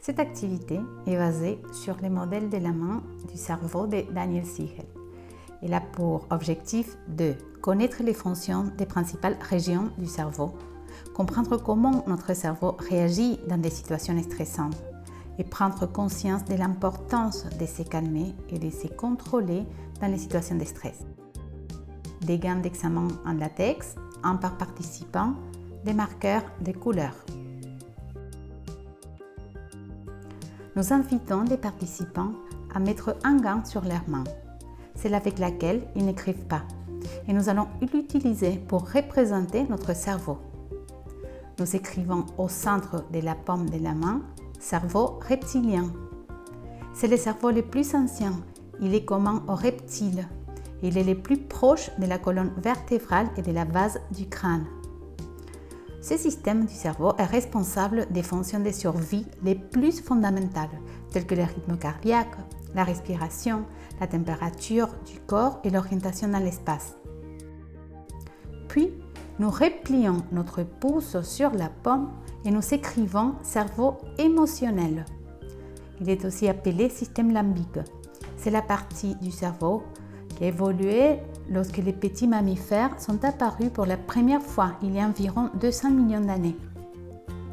Cette activité est basée sur les modèles de la main du cerveau de Daniel Siegel. Elle a pour objectif de connaître les fonctions des principales régions du cerveau, comprendre comment notre cerveau réagit dans des situations stressantes et prendre conscience de l'importance de se calmer et de se contrôler dans les situations de stress. Des gants d'examen en latex, un par participant, des marqueurs de couleurs. Nous invitons les participants à mettre un gant sur leurs mains, celle avec laquelle ils n'écrivent pas, et nous allons l'utiliser pour représenter notre cerveau. Nous écrivons au centre de la paume de la main « cerveau reptilien ». C'est le cerveau le plus ancien, il est commun aux reptiles. Il est le plus proche de la colonne vertébrale et de la base du crâne. Ce système du cerveau est responsable des fonctions de survie les plus fondamentales, telles que le rythme cardiaque, la respiration, la température du corps et l'orientation dans l'espace. Puis, nous replions notre pouce sur la paume et nous écrivons cerveau émotionnel. Il est aussi appelé système limbique. C'est la partie du cerveau qui a évolué lorsque les petits mammifères sont apparus pour la première fois il y a environ 200 millions d'années.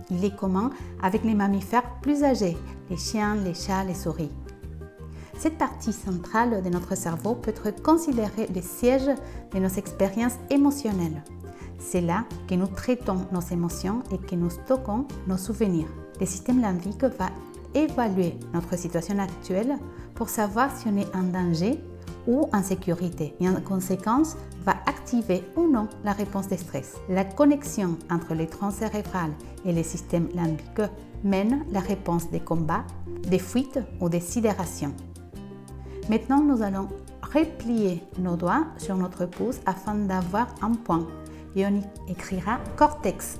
Il est commun avec les mammifères plus âgés, les chiens, les chats, les souris. Cette partie centrale de notre cerveau peut être considérée le siège de nos expériences émotionnelles. C'est là que nous traitons nos émotions et que nous stockons nos souvenirs. Le système limbique va évaluer notre situation actuelle pour savoir si on est en danger ou en sécurité et en conséquence va activer ou non la réponse de stress. La connexion entre les troncs cérébrales et le système limbique mène la réponse des combats, des fuites ou des sidérations. Maintenant, nous allons replier nos doigts sur notre pouce afin d'avoir un point et on y écrira cortex.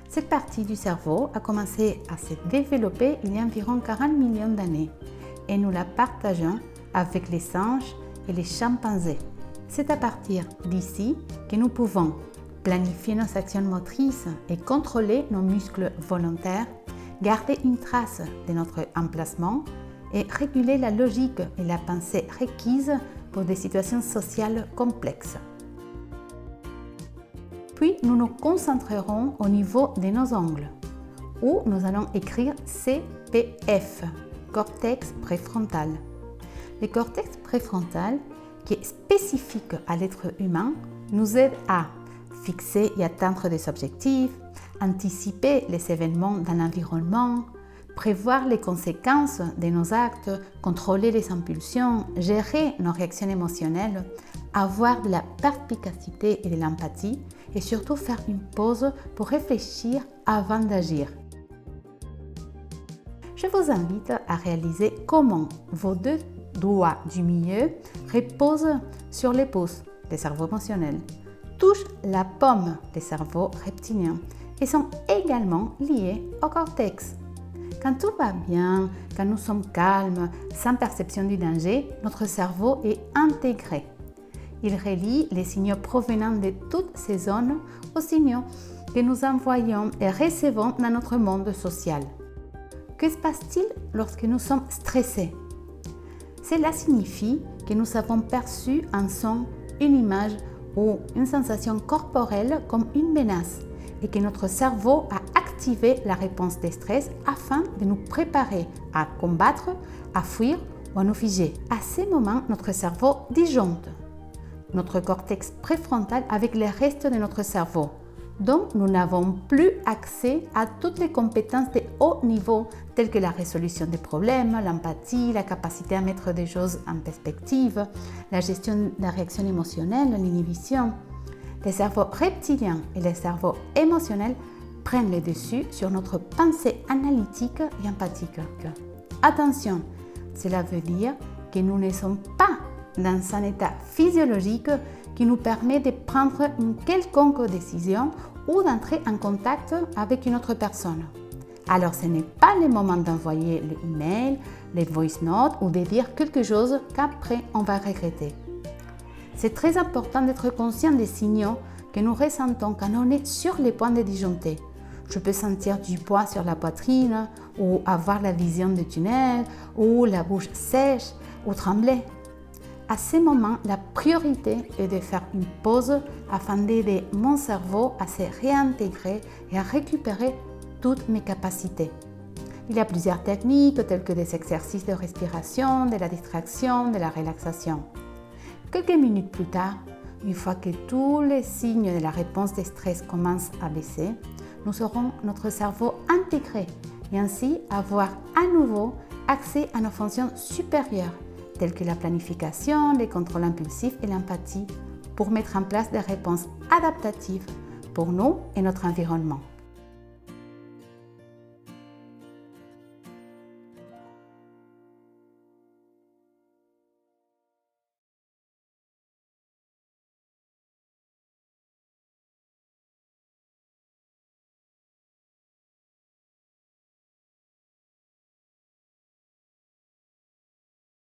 Cette partie du cerveau a commencé à se développer il y a environ 40 millions d'années et nous la partageons avec les singes et les chimpanzés. C'est à partir d'ici que nous pouvons planifier nos actions motrices et contrôler nos muscles volontaires, garder une trace de notre emplacement et réguler la logique et la pensée requises pour des situations sociales complexes. Puis nous nous concentrerons au niveau de nos ongles, où nous allons écrire CPF, cortex préfrontal. Le cortex préfrontal, qui est spécifique à l'être humain, nous aide à fixer et atteindre des objectifs, anticiper les événements dans l'environnement, prévoir les conséquences de nos actes, contrôler les impulsions, gérer nos réactions émotionnelles, avoir de la perspicacité et de l'empathie et surtout faire une pause pour réfléchir avant d'agir. Je vous invite à réaliser comment vos deux doigts du milieu reposent sur les pouces des cerveaux émotionnels, touchent la paume des cerveaux reptiliens et sont également liés au cortex. Quand tout va bien, quand nous sommes calmes, sans perception du danger, notre cerveau est intégré. Il relie les signaux provenant de toutes ces zones aux signaux que nous envoyons et recevons dans notre monde social. Que se passe-t-il lorsque nous sommes stressés? Cela signifie que nous avons perçu un son, une image ou une sensation corporelle comme une menace et que notre cerveau a activé la réponse de stress afin de nous préparer à combattre, à fuir ou à nous figer. À ce moment, notre cerveau disjoncte notre cortex préfrontal avec le reste de notre cerveau. Donc, nous n'avons plus accès à toutes les compétences de haut niveau, telles que la résolution des problèmes, l'empathie, la capacité à mettre des choses en perspective, la gestion de la réaction émotionnelle, l'inhibition. Les cerveaux reptiliens et les cerveaux émotionnels prennent le dessus sur notre pensée analytique et empathique. Attention, cela veut dire que nous ne sommes pas dans un état physiologique qui nous permet de prendre une quelconque décision ou d'entrer en contact avec une autre personne. Alors ce n'est pas le moment d'envoyer le email, les voice notes ou de dire quelque chose qu'après on va regretter. C'est très important d'être conscient des signaux que nous ressentons quand on est sur le point de disjoncter. Je peux sentir du poids sur la poitrine ou avoir la vision de tunnel ou la bouche sèche ou trembler. À ces moments, la priorité est de faire une pause afin d'aider mon cerveau à se réintégrer et à récupérer toutes mes capacités. Il y a plusieurs techniques telles que des exercices de respiration, de la distraction, de la relaxation. Quelques minutes plus tard, une fois que tous les signes de la réponse de stress commencent à baisser, nous aurons notre cerveau intégré et ainsi avoir à nouveau accès à nos fonctions supérieures telles que la planification, les contrôles impulsifs et l'empathie pour mettre en place des réponses adaptatives pour nous et notre environnement.